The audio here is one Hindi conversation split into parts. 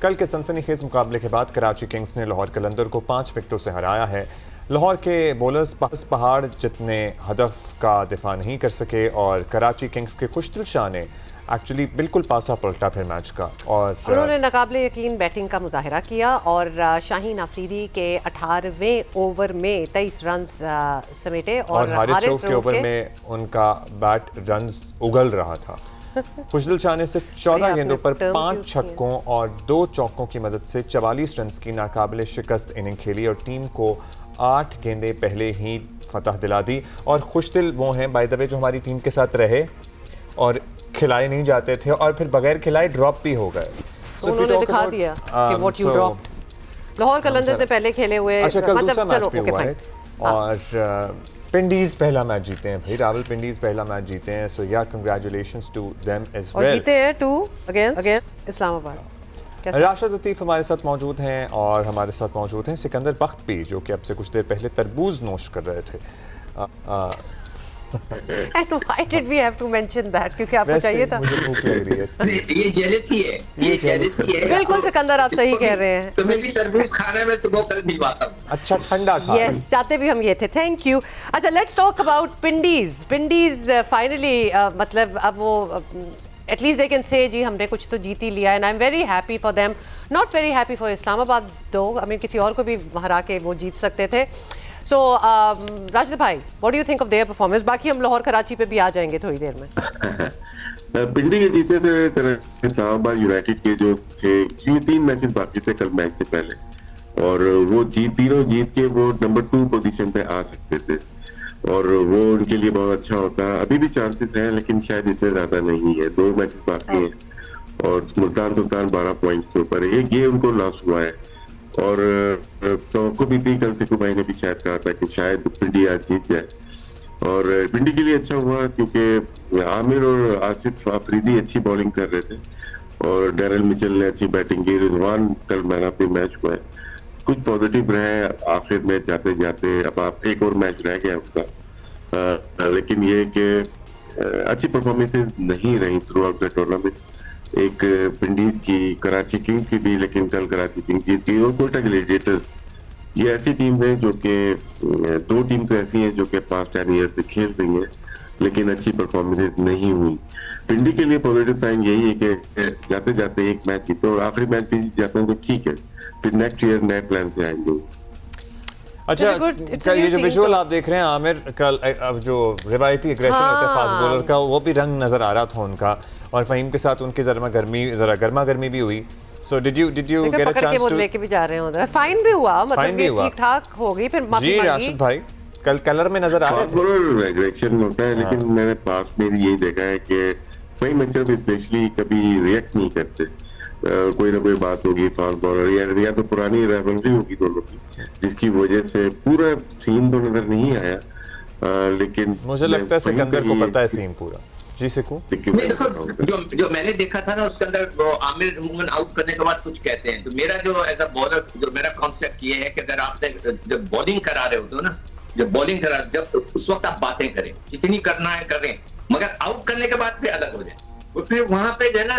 कल के सनसनीखेज मुकाबले के बाद कराची किंग्स ने लाहौर कलंदर को 5 विकेटों से हराया है। लाहौर के बॉलर्स पहाड़ जितने हदफ का दिफा नहीं कर सके और कराची किंग्स के खुशदिल शाह ने एक्चुअली बिल्कुल पासा पलटा फिर मैच का और उन्होंने नाकाबिले यकीन बैटिंग का मुजाहिरा किया और शाहीन अफरीदी के 18वें ओवर में 23 रन समेटे और हारिस रऊफ के ओवर में उनका बैट रन उगल रहा था। खुशदिल शाह ने सिर्फ 14 गेंदों पर 5 छक्कों और 2 चौकों की मदद से 44 रन की नाकाबिले शिकस्त इनिंग खेली और टीम को 8 गेंदें पहले ही फतह दिला दी। और खुशदिल वो हैं बाय द वे जो हमारी टीम के साथ रहे और खिलाए नहीं जाते थे और फिर बगैर खिलाए ड्रॉप भी हो गए। तो उन्होंने दिखा दिया कि व्हाट यू ड्रॉप्ड। लाहौर कलंदर से पहले खेले हुए कल दूसरा मैच भी हुआ है और पिंडीज पहला मैच जीते हैं भाई, रावलपिंडीज पहला मैच जीते हैं। सो या congratulations to them as well. और जीते हैं 2 अगेंस्ट इस्लामाबाद। राशिद लतीफ़ हमारे साथ मौजूद हैं और हमारे साथ मौजूद हैं सिकंदर बख्त भी, जो कि अब से कुछ देर पहले तरबूज नोश कर रहे थे। And why did we have to mention that? क्योंकि आपको चाहिए था। मुझे भूख लग रही है। ये जेलसी है, ये जेलसी है। बिल्कुल सिकंदर आप सही कह रहे हैं। तुम्हें भी तरबूज खाना है, मैं सुबह कल दिलवाता हूँ। अच्छा ठंडा खा। Yes, चाहते भी हम ये थे। Thank you। अच्छा, let's talk about पिंडीज। पिंडीज फाइनली मतलब अब वो at least they can say जी हमने कुछ तो जीत ही लिया है and I'm very happy for them, not very happy for Islamabad though। I mean किसी और को भी हरा के वो जीत सकते थे। So राशिद भाई, what do you think of their performance? बाकी हम लाहौर कराची पे भी आ जाएंगे थोड़ी देर में। पिंडी के जीते थे इस्लामाबाद यूनाइटेड के जो थे, ये 3 मैचेस बाकी थे कल मैच से पहले और वो तीनों जीत के वो नंबर 2 पोजीशन पे आ सकते थे और वो उनके लिए बहुत अच्छा होता है। अभी भी चांसेस हैं लेकिन शायद इतने ज्यादा नहीं है। 2 मैचेस बाकी हैं और मुल्तान सुल्तान 12 पॉइंट्स के ऊपर है। ये उनको लॉस हुआ है और तो भी थी, कल सिकू भाई ने भी शायद कहा था कि शायद पिंडी आज जीत जाए और पिंडी के लिए अच्छा हुआ क्योंकि आमिर और आसिफ अफरीदी अच्छी बॉलिंग कर रहे थे और डेरल मिचेल ने अच्छी बैटिंग की। रिजवान कल मैन ऑफ द मैच हुआ है। कुछ पॉजिटिव रहे आखिर में जाते जाते। अब आप एक और मैच रह गया उसका, लेकिन ये कि अच्छी परफॉर्मेंसेज नहीं रही थ्रू आउट द टूर्नामेंट। एक पिंडीज की, कराची किंग्स की भी, लेकिन कल कराची किंग्स जीत गई और कोयटा ग्लैडिएटर्स, ये ऐसी टीम है जो कि 2 टीम तो ऐसी हैं जो कि पास्ट 10 ईयर से खेल रही हैं लेकिन अच्छी परफॉर्मेंस नहीं हुई। पिंडी के लिए पॉजिटिव साइन यही है कि जाते जाते एक मैच जीतो और आखिरी मैच भी जीत जाते हैं तो ठीक है, फिर नेक्स्ट ईयर नए प्लान से आएंगे। अच्छा, ये जो विजुअल आप देख रहे हैं आमिर, कल अब जो रिवायती एग्रेशन होता है फास्ट बॉलर का, वो भी रंग नजर आ रहा था उनका और फहीम के साथ उनकी जरा गर्मा गर्मी भी हुई। So did you get a chance to लेके भी जा रहे हैं उधर? फाइन भी हुआ, मतलब ठीक ठाक हो गई, फिर माफी मांगी। जी राशिद भाई, कल कलर में नजर आ रहे थे। बॉलर एग्रेशन होता है लेकिन मैंने पास में यही देखा है कि फहीम अशरफ स्पेशली कभी रिएक्ट नहीं करते। कोई ना कोई बात होगी फास्ट बॉलर या तो पुरानी राइवलरी होगी दोनों की, जिसकी वजह से पूरा सीन तो नजर नहीं आया, लेकिन मुझे लगता है सिकंदर को पता है सीन पूरा। जी सिकू, जो मैंने देखा था ना उसके अंदर वो आमिर अमूमन आउट करने के बाद कुछ कहते हैं, तो मेरा जो एज अ बॉलर जो मेरा कॉन्सेप्ट ये है कि अगर आपने जब बॉलिंग करा रहे होते हो ना, जब उस वक्त आप बातें करें, जितनी करना है करें, मगर आउट करने के बाद फिर अलग हो जाए, और फिर वहां पे जो है ना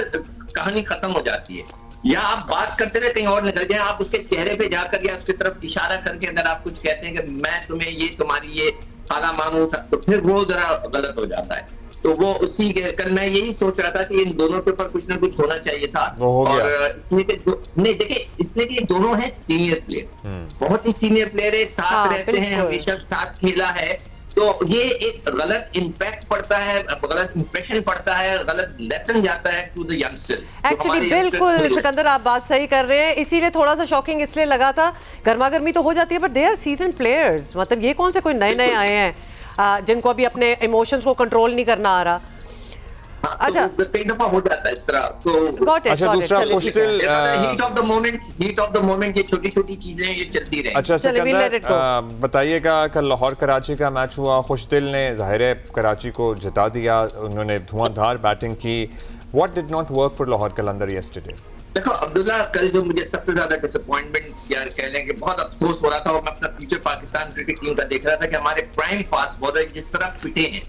कहानी खत्म हो जाती है। या आप बात करते रहे कहीं और निकल जाए, आप उसके चेहरे पे जाकर या उसकी तरफ इशारा करके अगर आप कुछ कहते हैं कि मैं तुम्हें ये तुम्हारी ये खाना मांगू था, तो फिर वो जरा गलत हो जाता है। तो वो उसी कल मैं यही सोच रहा था कि इन दोनों के ऊपर कुछ ना कुछ होना चाहिए था और इसलिए नहीं देखिए, इसलिए कि दोनों हैं सीनियर प्लेयर, बहुत ही सीनियर प्लेयर है, साथ रहते हैं, हमेशा साथ खेला है, तो ये एक गलत इम्पैक्ट पड़ता है, गलत इंप्रेशन पड़ता है, गलत लेसन जाता है टू द यंगस्टर्स। एक्चुअली बिल्कुल सिकंदर आप बात सही कर रहे हैं, इसीलिए थोड़ा सा शॉकिंग इसलिए लगा था। गर्मा गर्मी तो हो जाती है but they are season players, मतलब ये कौन से कोई नए आए हैं जिनको अभी अपने इमोशंस को कंट्रोल नहीं करना आ रहा। अच्छा, कई दफा हो जाता है इस तरह। तो अच्छा, दूसरा खुशदिल हीट ऑफ द मोमेंट ये छोटी-छोटी चीजें ये चलती रही। अच्छा सिकंदर बताइएगा, कल लाहौर कराची का मैच हुआ, खुशदिल ने जाहिर है कराची को जिता दिया, उन्होंने धुआंधार बैटिंग की। What did not work for Lahore Qalandar yesterday? देखो अब्दुल्ला, कल जो मुझे सबसे ज्यादा डिसअपॉइंटमेंट यार कह लें कि बहुत अफसोस हो रहा था, और मैं अपना फ्यूचर पाकिस्तान क्रिकेट टीम का देख रहा था कि हमारे प्राइम फास्ट बॉलर जिस तरह पिटे हैं,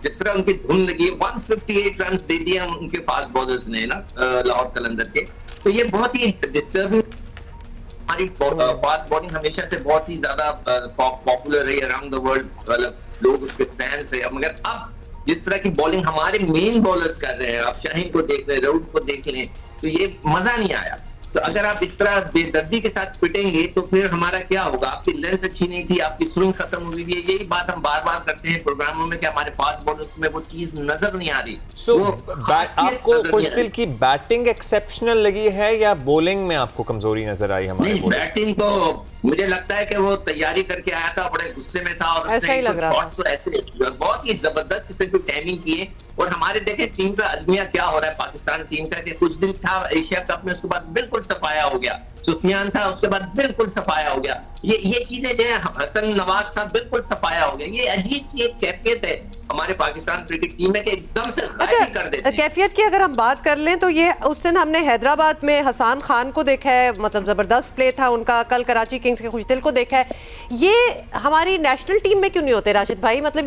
जिस तरह उनकी धुन लगी, 158 रन दे दिए उनके फास्ट बॉलर्स ने ना लाहौर कलंदर के, तो ये बहुत ही डिस्टर्बिंग। हमारी फास्ट बॉलिंग हमेशा से बहुत ही ज्यादा पॉपुलर रही अराउंड द वर्ल्ड, मतलब लोग उसके फैंस रहे, मगर अब जिस तरह की बॉलिंग हमारे मेन बॉलर्स कर रहे हैं, आप शाहीन को देख लें, राउत को देख लें, तो ये मजा नहीं आया। तो अगर आप इस तरह बेदर्दी के साथ पिटेंगे तो फिर हमारा क्या होगा? आपकी लेंथ अच्छी नहीं थी, आपकी स्विंग खत्म हुई है। यही बात हम बार बार करते हैं प्रोग्रामों में कि हमारे फास्ट बॉलर्स में वो चीज नजर नहीं आ रही। सो वो आपको नजर नहीं आ खुशदिल रही। की बैटिंग एक्सेप्शनल लगी है या बॉलिंग में आपको कमजोरी नजर आई हमारे नहीं, bowlers? बैटिंग तो मुझे लगता है कि वो तैयारी करके आया था, बड़े गुस्से में था और ऐसा ही लग रहा था। शॉट्स तो ऐसे बहुत ही जबरदस्त किस्म की टाइमिंग की है। और हमारे देखें टीम का अलमिया क्या हो रहा है पाकिस्तान टीम का, कि कुछ दिन था एशिया कप में, उसके बाद बिल्कुल सफाया हो गया। सुफियान था, उसके बाद बिल्कुल सफाया हो गया। ये चीजें जो है, हसन नवाज था, बिल्कुल सफाया हो गया। ये अजीब सी एक कैफियत है हमारे पाकिस्तान क्रिकेट टीम में कि एकदम से गायब ही कर देते हैं। कैफियत की अगर हम बात कर लें तो ये उस दिन हमने हैदराबाद में हसन खान को देखा है, मतलब ज़बरदस्त प्ले था उनका। कल कराची किंग्स के खुशदिल को देखा है। ये हमारी नेशनल टीम में क्यों नहीं होते राशिद भाई? मतलब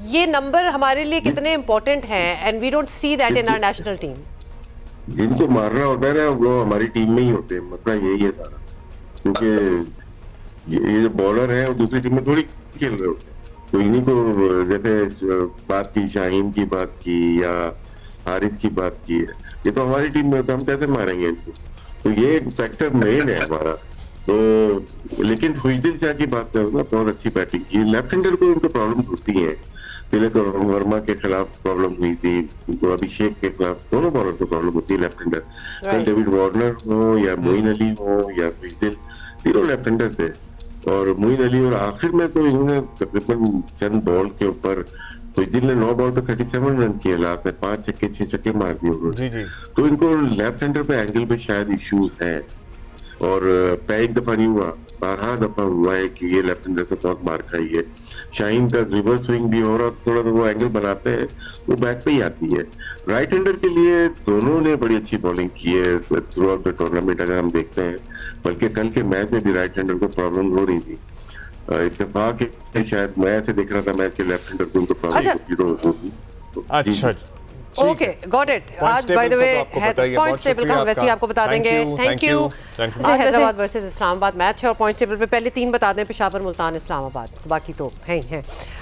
ये नंबर हमारे लिए कितने इंपॉर्टेंट हैं and we don't see that in our national team. जिनको मारना होता है ना वो हमारी टीम में ही होते हैं, मसला यही है सारा। क्योंकि ये जो बॉलर है वो दूसरी टीम में थोड़ी खेल रहे होते हैं। तो इन्हीं को जैसे बात की, शाहीन की बात की या हारिस की बात की है, ये तो हमारी टीम में होता है, हम कैसे मारेंगे इनको? तो ये फैक्टर मेन है हमारा। तो लेकिन खुशदिल शाह की बात करूँ ना, बहुत अच्छी बैटिंग की। लेफ्ट हैंडर को उनको प्रॉब्लम होती है। तिलक वर्मा के खिलाफ प्रॉब्लम हुई थी, उनको अभिषेक के खिलाफ, दोनों बॉलर को प्रॉब्लम होती है left hander. Right. David Warner हो या मोइन अली हो या खुशदिल, तीनों लेफ्ट हैंडर थे। और मोइन अली, और आखिर में तो इन्होंने तकरीबन चंद बॉल के ऊपर, खुशदिल ने 9 बॉल पे 37 रन किए, लास्ट में 5 छक्के 6 छक्के मार दिए उन्होंने। जी जी। तो इनको लेफ्ट हैंडर पे एंगल पे शायद इश्यूज हैं। और एक दफा नहीं हुआ, 12 दफा हुआ है कि ये लेफ्ट हैंडर से बहुत मार खाई है। शाहीन का रिवर्स स्विंग भी हो रहा, थोड़ा सा वो एंगल बनाते हैं, वो बैक पे ही आती है। राइट हैंडर के लिए दोनों ने बड़ी अच्छी बॉलिंग की है थ्रू आउट द टूर्नामेंट, अगर हम देखते हैं। बल्कि कल के मैच में भी राइट हैंडर को प्रॉब्लम हो रही थी। इत्तेफाक है, शायद मैं ऐसे देख रहा था मैच के लेफ्ट हैंडर को उनको प्रॉब्लम होती। अच्छा, ओके, गॉट इट। आज by the way points table का हम वैसे ही आपको बता देंगे। Thank you. आज हैदराबाद वर्सेस इस्लामाबाद मैच है और पॉइंट्स टेबल पे पहले 3 बता दें, पेशावर, मुल्तान, इस्लामाबाद, बाकी तो हैं ही हैं।